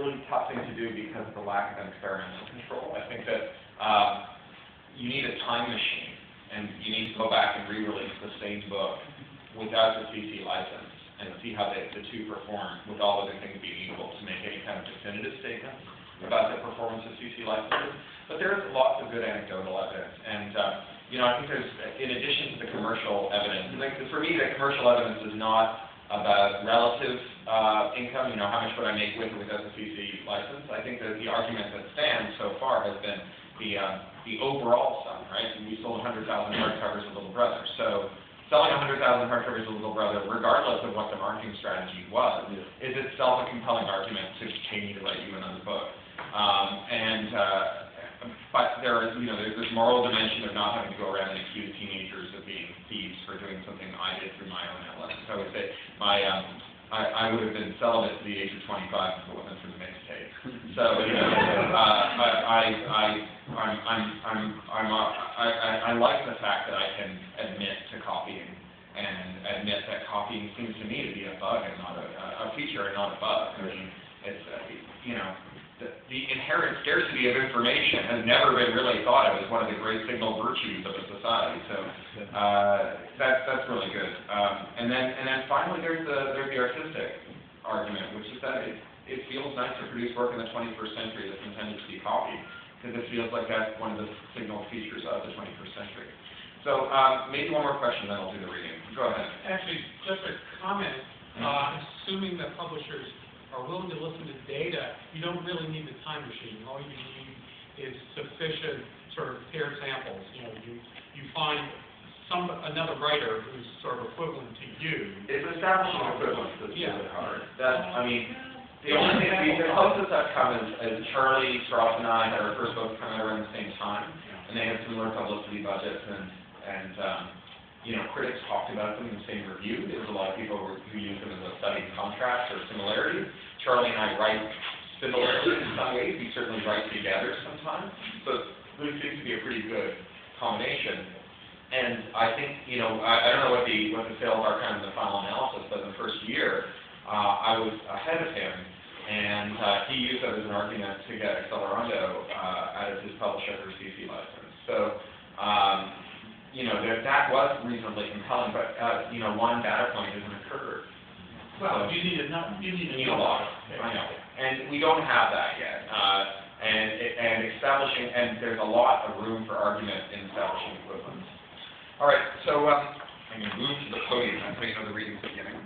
really tough thing to do because of the lack of experimental control. I think that you need a time machine, and you need to go back and re-release the same book without the CC license and see how the two perform with all other things being equal to make any kind of definitive statement about the performance of CC licenses. But there is lots of good anecdotal evidence, and I think there's, in addition to the commercial evidence, like for me, the commercial evidence is not about relative income, how much would I make with or without the CC license. I think that the argument that stands so far has been the overall sum, right? We sold 100,000 hardcovers of Little Brother. So selling 100,000 hardcovers of Little Brother, regardless of what the marketing strategy was, is itself a compelling argument to pay me to write you another book. But there's moral dimension of not having to go around and accuse teenagers of being thieves for doing something I did through my own outlet. So I would say I would have been celibate to the age of 25 if it wasn't for the mixtape. So I like the fact that I can admit to copying and admit that copying seems to me to be a bug and not a feature and not a bug. I mean, it's the inherent scarcity of information has never been really thought of as one of the great signal virtues of a society. So that's really good. And then finally, there's the artistic argument, which is that it feels nice to produce work in the 21st century that's intended to be copied, because it feels like that's one of the signal features of the 21st century. So maybe one more question, then I'll do the reading. Go ahead. Actually, just a comment. Assuming that publishers are willing to listen to data, you don't really need the time machine. All you need is sufficient sort of paired samples. You find another writer who's sort of equivalent to you. It's establishing equivalence that's really hard. The only thing, the closest I've come is Charlie Strauss and I had our first book come out around the same time, and they had similar publicity budgets, and critics talked about them in the same review. There was a lot of people who used them as a study of contrast or similarity. Charlie and I write similarly in some ways. We certainly write together sometimes. So this seems to be a pretty good combination. And I think, I don't know what the sales are kind of in the final analysis, but in the first year, I was ahead of him, and he used that as an argument to get Accelerando out of his publisher for CC license. So, that was reasonably compelling, but one data point isn't occurred. Well, you need a lot. I know, and we don't have that yet. And there's a lot of room for argument in establishing equivalence. All right, so I'm going to move to the podium. I'm putting another reading at the beginning.